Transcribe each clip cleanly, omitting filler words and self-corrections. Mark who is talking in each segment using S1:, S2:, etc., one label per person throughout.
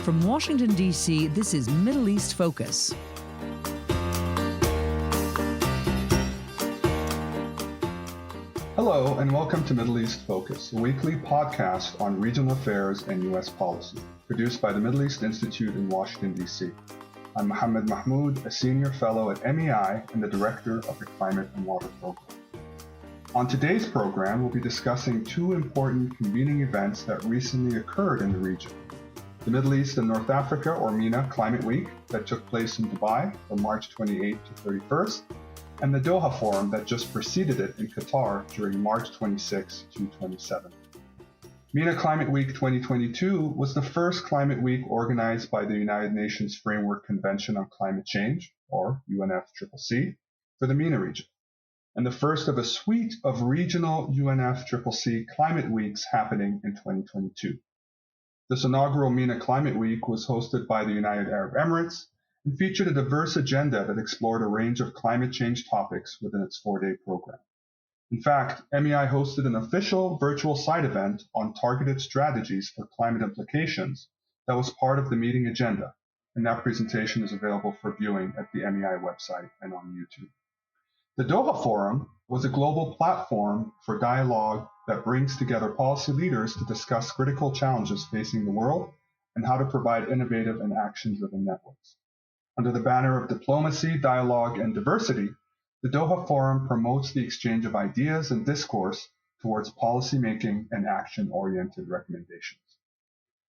S1: From Washington, D.C., this is Middle East Focus.
S2: Hello, and welcome to Middle East Focus, a weekly podcast on regional affairs and U.S. policy, produced by the Middle East Institute in Washington, D.C. I'm Mahmoud, a senior fellow at MEI and the director of the Climate and Water Program. On today's program, we'll be discussing two important convening events that recently occurred in the region. The Middle East and North Africa, or MENA Climate Week, that took place in Dubai from March 28 to 31st, and the Doha Forum that just preceded it in Qatar during March 26 to 27. MENA Climate Week 2022 was the first climate week organized by the United Nations Framework Convention on Climate Change, or UNFCCC, for the MENA region, and the first of a suite of regional UNFCCC climate weeks happening in 2022. This inaugural MENA Climate Week was hosted by the United Arab Emirates and featured a diverse agenda that explored a range of climate change topics within its 4-day program. In fact, MEI hosted an official virtual side event on targeted strategies for climate implications that was part of the meeting agenda, and that presentation is available for viewing at the MEI website and on YouTube. The Doha Forum was a global platform for dialogue that brings together policy leaders to discuss critical challenges facing the world and how to provide innovative and action-driven networks. Under the banner of diplomacy, dialogue, and diversity, the Doha Forum promotes the exchange of ideas and discourse towards policymaking and action-oriented recommendations.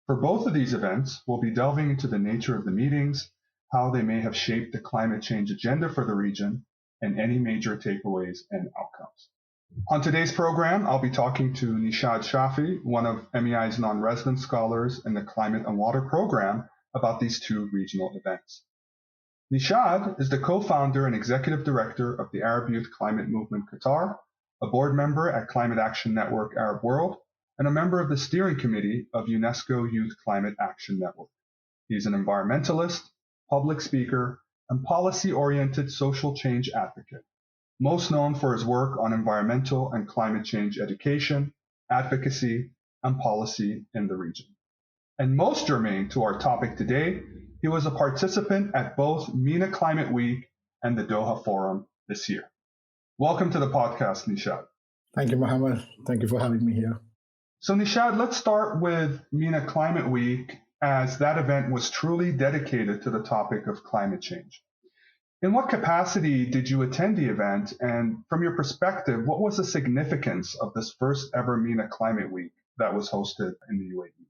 S2: For both of these events, we'll be delving into the nature of the meetings, how they may have shaped the climate change agenda for the region, and any major takeaways and outcomes. On today's program, I'll be talking to Neeshad Shafi, one of MEI's non-resident scholars in the Climate and Water Program, about these two regional events. Neeshad is the co-founder and executive director of the Arab Youth Climate Movement Qatar, a board member at Climate Action Network Arab World, and a member of the steering committee of UNESCO Youth Climate Action Network. He's an environmentalist, public speaker, and policy-oriented social change advocate, most known for his work on environmental and climate change education, advocacy, and policy in the region. And most germane to our topic today, he was a participant at both MENA Climate Week and the Doha Forum this year. Welcome to the podcast, Neeshad.
S3: Thank you, Mohammed. Thank you for having me here.
S2: So Neeshad, let's start with MENA Climate Week, as that event was truly dedicated to the topic of climate change. In what capacity did you attend the event? And from your perspective, what was the significance of this first ever MENA Climate Week that was hosted in the UAE?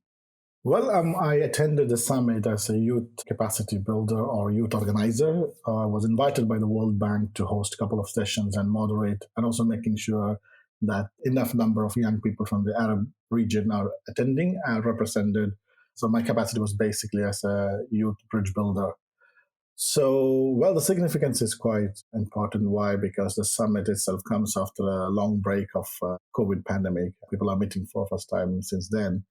S3: Well, I attended the summit as a youth capacity builder or youth organizer. I was invited by the World Bank to host a couple of sessions and moderate, and also making sure that enough number of young people from the Arab region are attending and represented. So my capacity was basically as a youth bridge builder. So, well, the significance is quite important. Why? Because the summit itself comes after a long break of COVID pandemic. People are meeting for the first time since then.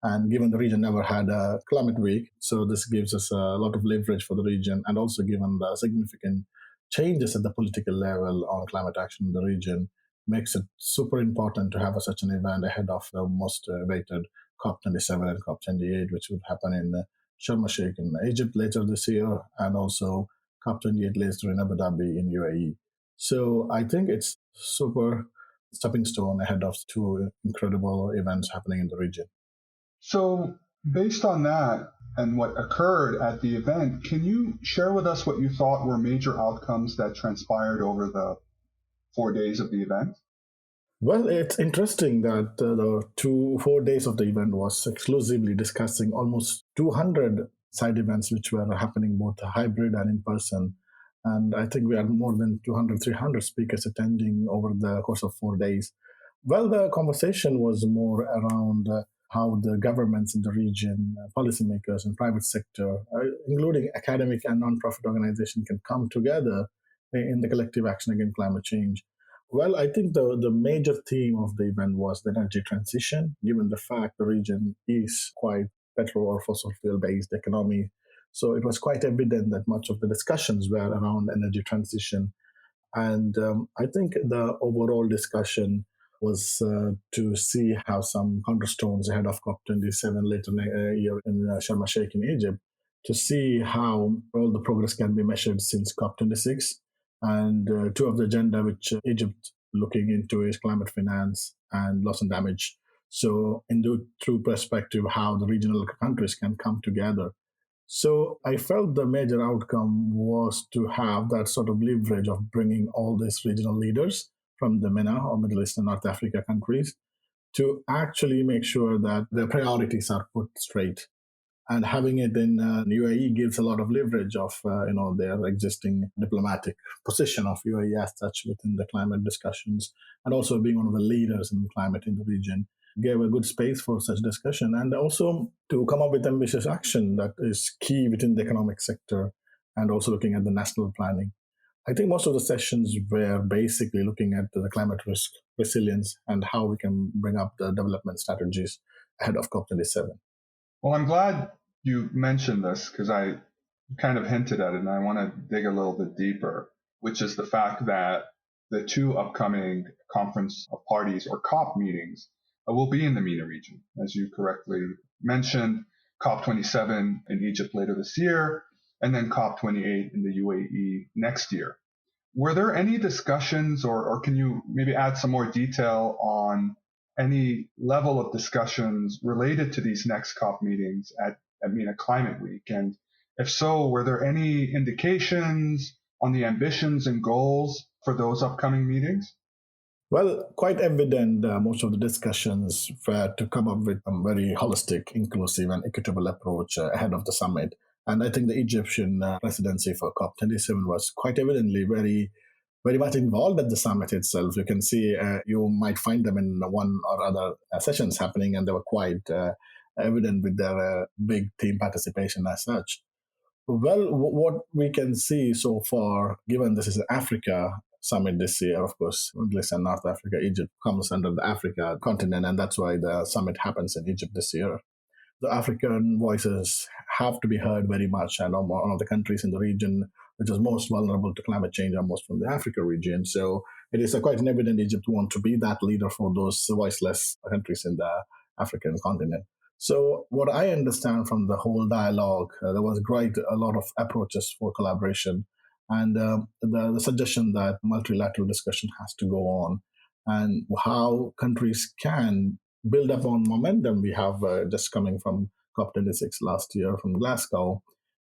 S3: And given the region never had a climate week, so this gives us a lot of leverage for the region. And also given the significant changes at the political level on climate action in the region, makes it super important to have such an event ahead of the most awaited COP27 and COP28, which would happen in Sharm el-Sheikh in Egypt later this year, and also COP28 later in Abu Dhabi in UAE. So I think it's super stepping stone ahead of two incredible events happening in the region.
S2: So based on that and what occurred at the event, can you share with us what you thought were major outcomes that transpired over the 4 days of the event?
S3: Well, it's interesting that the 4 days of the event was exclusively discussing almost 200 side events, which were happening both hybrid and in person. And I think we had more than 200, 300 speakers attending over the course of 4 days. Well, the conversation was more around how the governments in the region, policymakers and private sector, including academic and nonprofit organizations, can come together in the collective action against climate change. Well, I think the major theme of the event was the energy transition, given the fact the region is quite petrol or fossil fuel-based economy. So it was quite evident that much of the discussions were around energy transition. And I think the overall discussion was to see how some cornerstones ahead of COP27 later year in Sharm el-Sheikh in Egypt, to see how all the progress can be measured since COP26. And two of the agenda which Egypt looking into is climate finance and loss and damage. So in the true perspective, how the regional countries can come together. So I felt the major outcome was to have that sort of leverage of bringing all these regional leaders from the MENA or Middle East and North Africa countries to actually make sure that their priorities are put straight. And having it in UAE gives a lot of leverage of their existing diplomatic position of UAE as such within the climate discussions, and also being one of the leaders in climate in the region gave a good space for such discussion, and also to come up with ambitious action that is key within the economic sector, and also looking at the national planning. I think most of the sessions were basically looking at the climate risk resilience and how we can bring up the development strategies ahead of COP27.
S2: Well, I'm glad you mentioned this because I kind of hinted at it and I want to dig a little bit deeper, which is the fact that the two upcoming conference of parties or COP meetings will be in the MENA region, as you correctly mentioned, COP27 in Egypt later this year, and then COP28 in the UAE next year. Were there any discussions or can you maybe add some more detail on any level of discussions related to these next COP meetings at MENA Climate Week? And if so, were there any indications on the ambitions and goals for those upcoming meetings?
S3: Well, quite evident, most of the discussions were to come up with a very holistic, inclusive, and equitable approach ahead of the summit. And I think the Egyptian presidency for COP27 was quite evidently very much involved at the summit itself. You can see, you might find them in one or other sessions happening, and they were quite evident with their big team participation as such. Well, what we can see so far, given this is an Africa summit this year, of course, Middle East and North Africa, Egypt comes under the Africa continent, and that's why the summit happens in Egypt this year. The African voices have to be heard very much, and one of the countries in the region which is most vulnerable to climate change are most from the Africa region. So it is quite an evident Egypt want to be that leader for those voiceless countries in the African continent. So what I understand from the whole dialogue, there was a lot of approaches for collaboration, and the suggestion that multilateral discussion has to go on, and how countries can build up on momentum we have just coming from COP26 last year from Glasgow,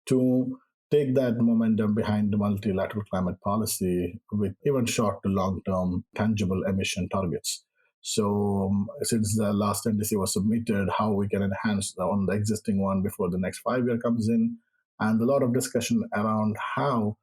S3: to take that momentum behind the multilateral climate policy with even short to long-term tangible emission targets. So since the last NDC was submitted, how we can enhance on the existing one before the next 5 year comes in, and a lot of discussion around how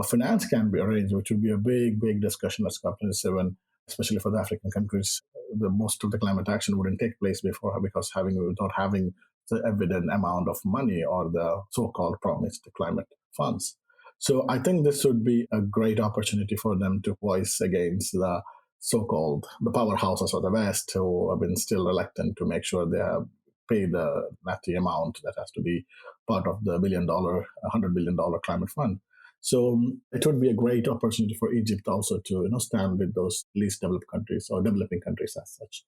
S3: finance can be arranged, which would be a big discussion at COP27, especially for the African countries. Most of the climate action wouldn't take place before because without having the evident amount of money or the so-called promised climate funds. So I think this would be a great opportunity for them to voice against the so-called the powerhouses of the West, who have been still reluctant to make sure they have paid the nutty amount that has to be part of the $100 billion climate fund. So it would be a great opportunity for Egypt also to stand with those least developed countries or developing countries as such.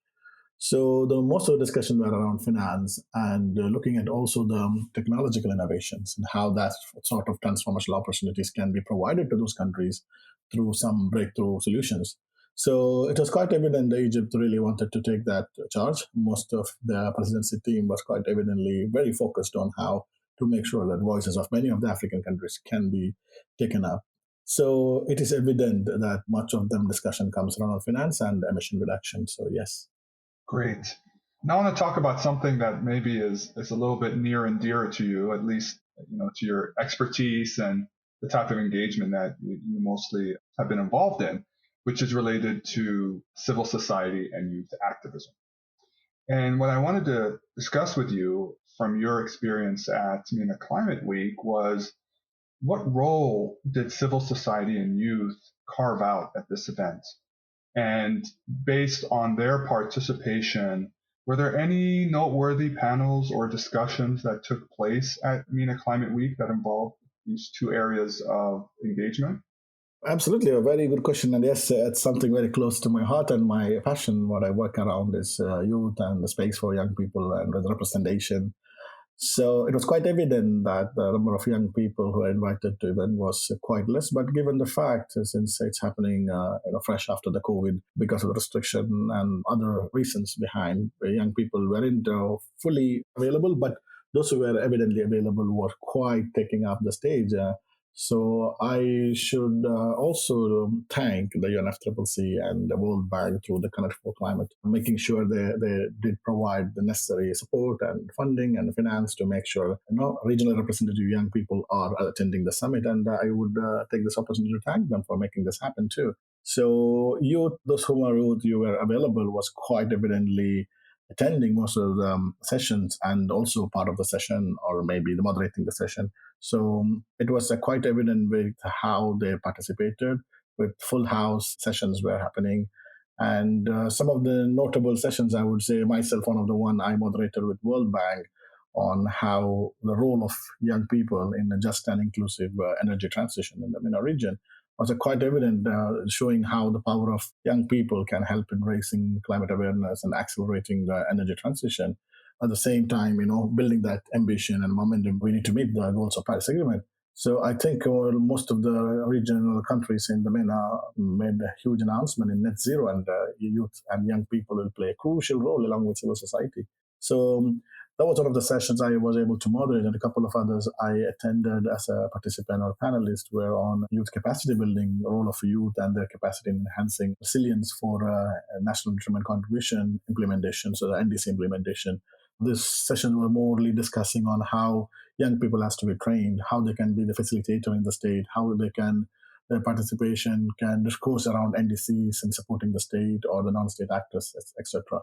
S3: So the most of the discussion were around finance and looking at also the technological innovations and how that sort of transformational opportunities can be provided to those countries through some breakthrough solutions. So it was quite evident that Egypt really wanted to take that charge. Most of the presidency team was quite evidently very focused on how to make sure that voices of many of the African countries can be taken up. So it is evident that much of them discussion comes around finance and emission reduction. So yes.
S2: Great. Now I want to talk about something that maybe is a little bit near and dear to you, at least to your expertise and the type of engagement that you mostly have been involved in, which is related to civil society and youth activism. And what I wanted to discuss with you from your experience at MENA Climate Week was, what role did civil society and youth carve out at this event? And based on their participation, were there any noteworthy panels or discussions that took place at MENA Climate Week that involved these two areas of engagement?
S3: Absolutely, a very good question. And yes, it's something very close to my heart and my passion. What I work around is youth and the space for young people and with representation. So it was quite evident that the number of young people who were invited to the event was quite less. But given the fact, since it's happening fresh after the COVID because of the restriction and other reasons behind, young people weren't fully available, but those who were evidently available were quite taking up the stage. So I should also thank the UNFCCC and the World Bank through the Connect for Climate, making sure they did provide the necessary support and funding and finance to make sure regional representative young people are attending the summit. And I would take this opportunity to thank them for making this happen too. So youth, those who are youth, you were available was quite evidently attending most of the sessions and also part of the session or maybe the moderating the session. So it was quite evident with how they participated, with full house sessions were happening. And some of the notable sessions, I would say myself, one of the one I moderated with World Bank on how the role of young people in a just and inclusive energy transition in the MENA region was quite evident, showing how the power of young people can help in raising climate awareness and accelerating the energy transition. At the same time, building that ambition and momentum, we need to meet the goals of Paris Agreement. So I think most of the regional countries in the MENA made a huge announcement in net zero, and youth and young people will play a crucial role along with civil society. So that was one of the sessions I was able to moderate, and a couple of others I attended as a participant or panelist were on youth capacity building, the role of youth and their capacity in enhancing resilience for national determined contribution implementation, so the NDC implementation. This session were morely discussing on how young people has to be trained, how they can be the facilitator in the state, how they can their participation can discourse around NDCs and supporting the state or the non-state actors, etc.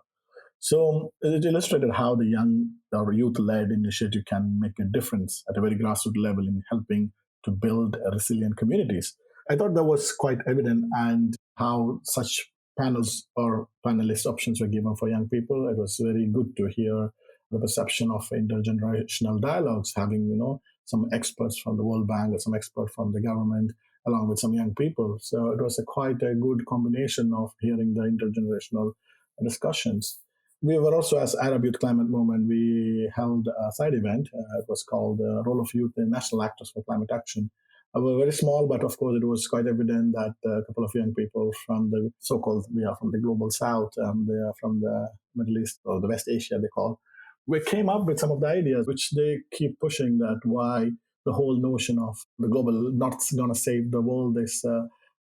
S3: So it illustrated how the young or youth-led initiative can make a difference at a very grassroots level in helping to build resilient communities. I thought that was quite evident, and how such panels or panelist options were given for young people. It was very good to hear the perception of intergenerational dialogues, having some experts from the World Bank or some expert from the government, along with some young people. So it was quite a good combination of hearing the intergenerational discussions. We were also, as Arab Youth Climate Movement, we held a side event. It was called Role of Youth in National Actors for Climate Action. We were very small, but of course it was quite evident that a couple of young people from the so-called, we are from the global south, they are from the Middle East or the West Asia, they call. We came up with some of the ideas which they keep pushing, that why the whole notion of the global not going to save the world is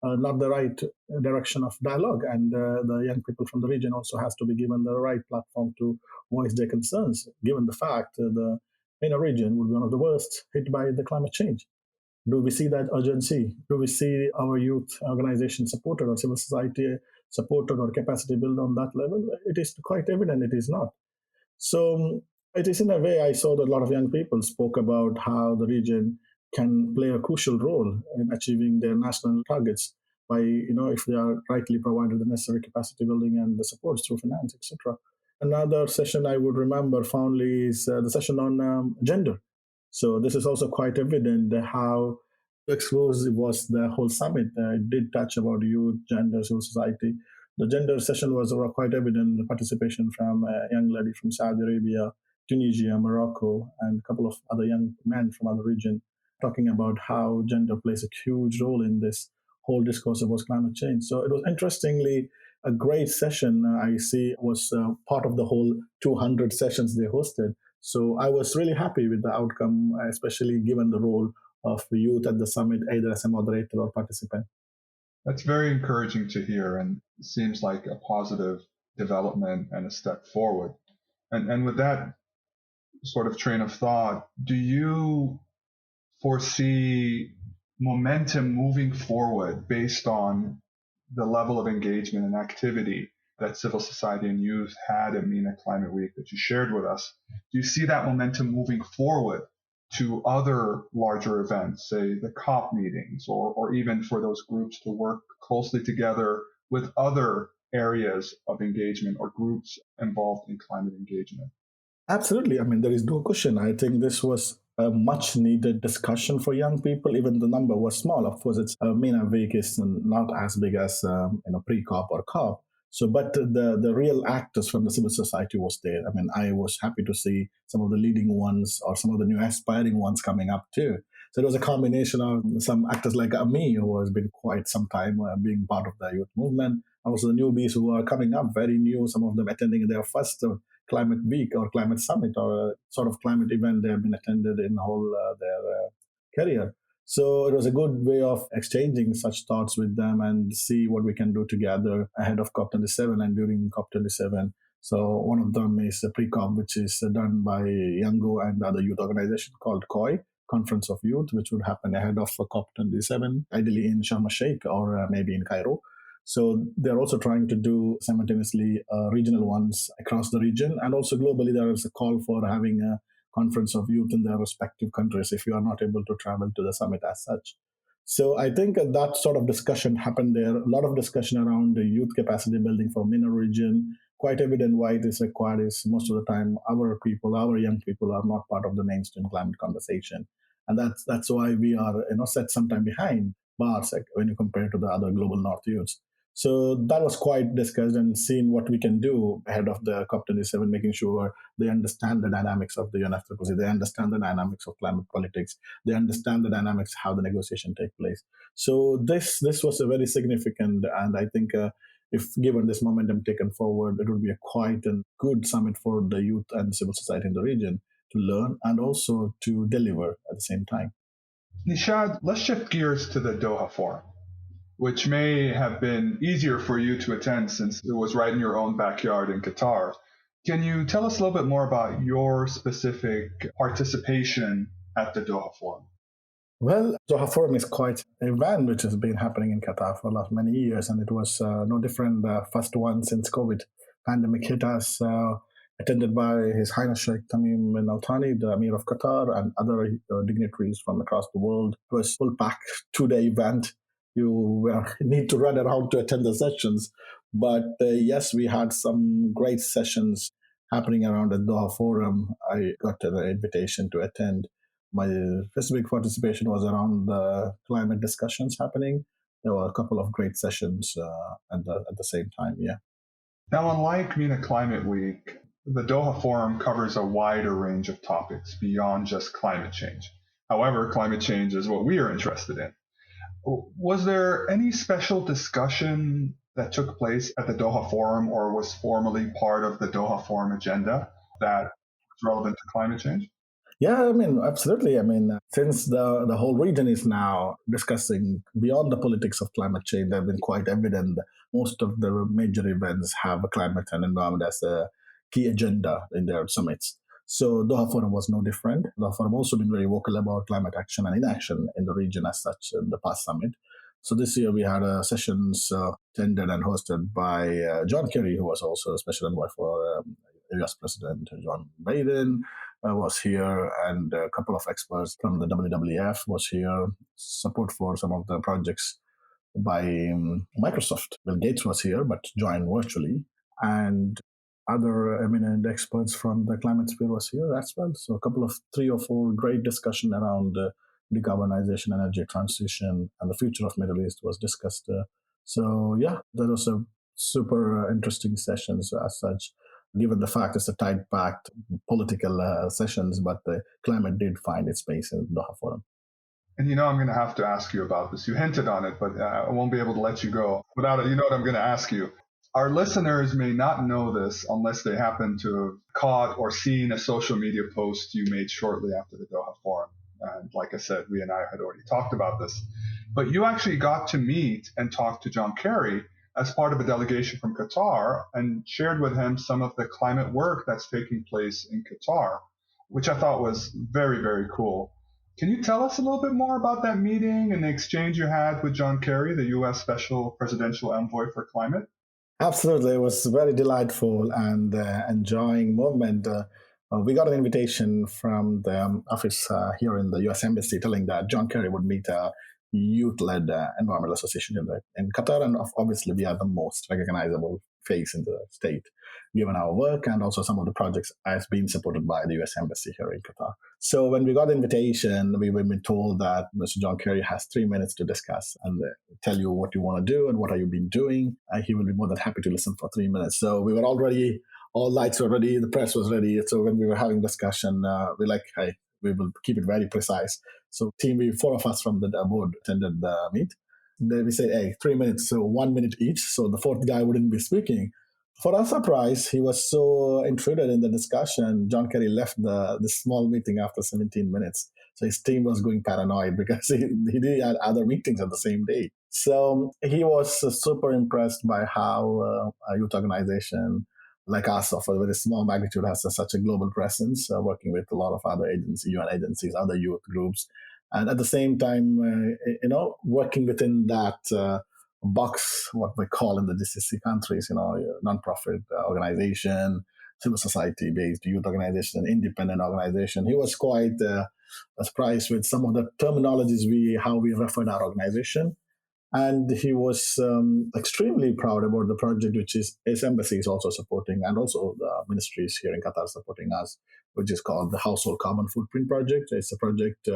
S3: not the right direction of dialogue. And the young people from the region also has to be given the right platform to voice their concerns, given the fact the MENA region would be one of the worst hit by the climate change. Do we see that urgency? Do we see our youth organization supported or civil society supported or capacity built on that level? It is quite evident it is not. So it is in a way I saw that a lot of young people spoke about how the region can play a crucial role in achieving their national targets by, if they are rightly provided the necessary capacity building and the supports through finance, etc. Another session I would remember fondly is the session on gender. So this is also quite evident how explosive was the whole summit. It did touch about youth, gender, civil society. The gender session was quite evident, the participation from a young lady from Saudi Arabia, Tunisia, Morocco, and a couple of other young men from other regions, talking about how gender plays a huge role in this whole discourse about climate change. So it was interestingly a great session. I see was part of the whole 200 sessions they hosted. So I was really happy with the outcome, especially given the role of the youth at the summit, either as a moderator or participant.
S2: That's very encouraging to hear and seems like a positive development and a step forward. And with that sort of train of thought, do you foresee momentum moving forward based on the level of engagement and activity that civil society and youth had at MENA Climate Week that you shared with us? Do you see that momentum moving forward to other larger events, say the COP meetings, or even for those groups to work closely together with other areas of engagement or groups involved in climate engagement?
S3: Absolutely. I mean, there is no question. I think this was a much needed discussion for young people. Even the number was small. Of course, it's MENA week is not as big as pre-COP or COP. So, but the real actors from the civil society was there. I mean, I was happy to see some of the leading ones or some of the new aspiring ones coming up too. So it was a combination of some actors like me, who has been quite some time being part of the youth movement, and also the newbies who are coming up, very new, some of them attending their first climate week or climate summit or a sort of climate event they have been attended in whole their career. So it was a good way of exchanging such thoughts with them and see what we can do together ahead of COP27 and during COP27. So one of them is a pre-COP, which is done by Yango and other youth organization called COI, Conference of Youth, which would happen ahead of COP27, ideally in Sharm el-Sheikh or maybe in Cairo. So they're also trying to do simultaneously regional ones across the region. And also globally, there is a call for having a conference of youth in their respective countries if you are not able to travel to the summit as such. So I think that sort of discussion happened there. A lot of discussion around the youth capacity building for MENA region. Quite evident why it is required is most of the time our young people are not part of the mainstream climate conversation. And that's why we are set sometime behind bars when you compare to the other global North youths. So that was quite discussed and seen what we can do ahead of the COP27, making sure they understand the dynamics of the UNFCCC, they understand the dynamics of climate politics, they understand the dynamics how the negotiation take place. So this was a very significant, and I think if given this momentum taken forward, it would be a quite a good summit for the youth and civil society in the region to learn and also to deliver at the same time.
S2: Neeshad, let's shift gears to the Doha Forum, which may have been easier for you to attend since it was right in your own backyard in Qatar. Can you tell us a little bit more about your specific participation at the Doha Forum?
S3: Well, Doha Forum is quite an event which has been happening in Qatar for the last many years, and it was no different. First one since COVID pandemic hit us, attended by His Highness Sheikh Tamim bin Al Thani, the Emir of Qatar, and other dignitaries from across the world. It was full pack 2-day event. You need to run around to attend the sessions, but yes, we had some great sessions happening around the Doha Forum. I got an invitation to attend. My specific participation was around the climate discussions happening. There were a couple of great sessions at the same time, yeah.
S2: Now, unlike MENA Climate Week, the Doha Forum covers a wider range of topics beyond just climate change. However, climate change is what we are interested in. Was there any special discussion that took place at the Doha Forum or was formally part of the Doha Forum agenda that was relevant to climate change?
S3: Yeah, I mean, absolutely. I mean, since the whole region is now discussing beyond the politics of climate change, they've been quite evident that most of the major events have climate and environment as a key agenda in their summits. So Doha Forum was no different. Doha Forum also been very vocal about climate action and inaction in the region as such in the past summit. So this year we had sessions attended and hosted by John Kerry, who was also a special envoy for US President John Biden. Was here, and a couple of experts from the WWF was here. Support for some of the projects by Microsoft. Bill Gates was here, but joined virtually. And other eminent experts from the climate sphere was here as well. So a couple of 3 or 4 great discussion around decarbonization, energy transition, and the future of Middle East was discussed. So yeah, that was a super interesting sessions as such. Given the fact it's a tight-packed political sessions, but the climate did find its space in the Doha Forum.
S2: And I'm going to have to ask you about this. You hinted on it, but I won't be able to let you go without it. You know what I'm going to ask you. Our listeners may not know this unless they happen to have caught or seen a social media post you made shortly after the Doha Forum. And like I said, we and I had already talked about this. But you actually got to meet and talk to John Kerry as part of a delegation from Qatar and shared with him some of the climate work that's taking place in Qatar, which I thought was very, very cool. Can you tell us a little bit more about that meeting and the exchange you had with John Kerry, the U.S. Special Presidential Envoy for Climate?
S3: Absolutely. It was very delightful and enjoying moment. We got an invitation from the office here in the U.S. Embassy telling that John Kerry would meet a youth-led environmental association in Qatar, and obviously we are the most recognizable face in the state, given our work and also some of the projects as being supported by the US Embassy here in Qatar. So when we got the invitation, we were told that Mr. John Kerry has 3 minutes to discuss and tell you what you want to do and what have you been doing. And he will be more than happy to listen for 3 minutes. So we were already, all lights were ready, the press was ready. So when we were having discussion, we're like, hey, we will keep it very precise. So four of us from the board attended the meet. Then we said, hey, 3 minutes, so 1 minute each. So the fourth guy wouldn't be speaking. For our surprise, he was so intruded in the discussion, John Kerry left the small meeting after 17 minutes. So his team was going paranoid because he had other meetings at the same day. So he was super impressed by how a youth organization like us of a very small magnitude has such a global presence, working with a lot of other agencies, UN agencies, other youth groups. And at the same time, working within that box, what we call in the GCC countries, nonprofit organization, civil society-based youth organization, independent organization. He was quite surprised with some of the terminologies how we referred our organization. And he was extremely proud about the project, which his embassy is also supporting, and also the ministries here in Qatar supporting us, which is called the Household Carbon Footprint Project. It's a project,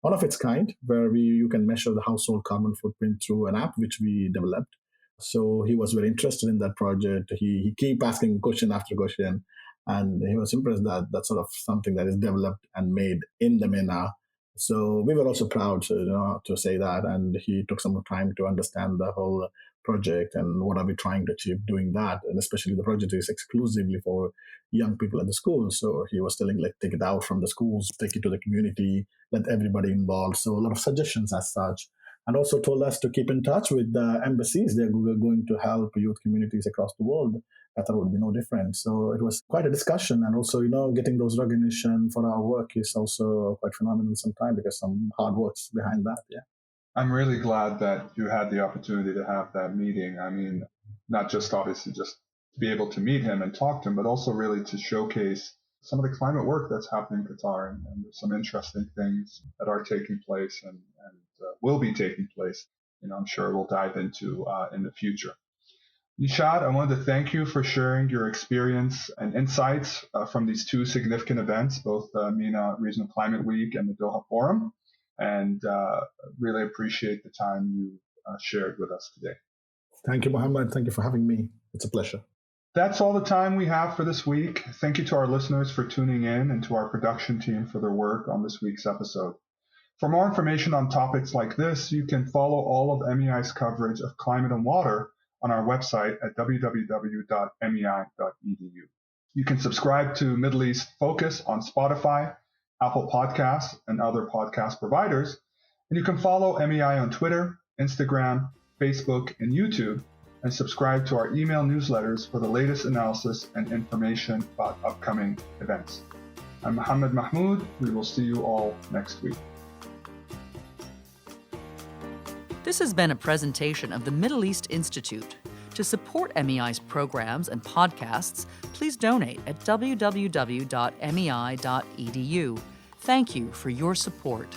S3: one of its kind, where you can measure the household carbon footprint through an app which we developed. So he was very interested in that project. He kept asking question after question, and he was impressed that that's sort of something that is developed and made in the MENA. So we were also proud to say that, and he took some time to understand the whole project and what are we trying to achieve doing that, and especially the project is exclusively for young people at the schools. So he was telling, like, take it out from the schools, take it to the community, let everybody involved. So a lot of suggestions as such, and also told us to keep in touch with the embassies. They're going to help youth communities across the world. Qatar would be no different. So it was quite a discussion, and also, getting those recognition for our work is also quite phenomenal sometimes because some hard work's behind that. Yeah.
S2: I'm really glad that you had the opportunity to have that meeting. I mean, not just obviously just to be able to meet him and talk to him, but also really to showcase some of the climate work that's happening in Qatar, and there's some interesting things that are taking place and will be taking place. I'm sure we'll dive into in the future. Neeshad, I wanted to thank you for sharing your experience and insights from these two significant events, both the MENA Regional Climate Week and the Doha Forum, and really appreciate the time you shared with us today.
S3: Thank you, Mohammed. Thank you for having me. It's a pleasure.
S2: That's all the time we have for this week. Thank you to our listeners for tuning in and to our production team for their work on this week's episode. For more information on topics like this, you can follow all of MEI's coverage of climate and water on our website at www.mei.edu. You can subscribe to Middle East Focus on Spotify, Apple Podcasts, and other podcast providers. And you can follow MEI on Twitter, Instagram, Facebook, and YouTube, and subscribe to our email newsletters for the latest analysis and information about upcoming events. I'm Mohammed Mahmoud. We will see you all next week.
S1: This has been a presentation of the Middle East Institute. To support MEI's programs and podcasts, please donate at www.mei.edu. Thank you for your support.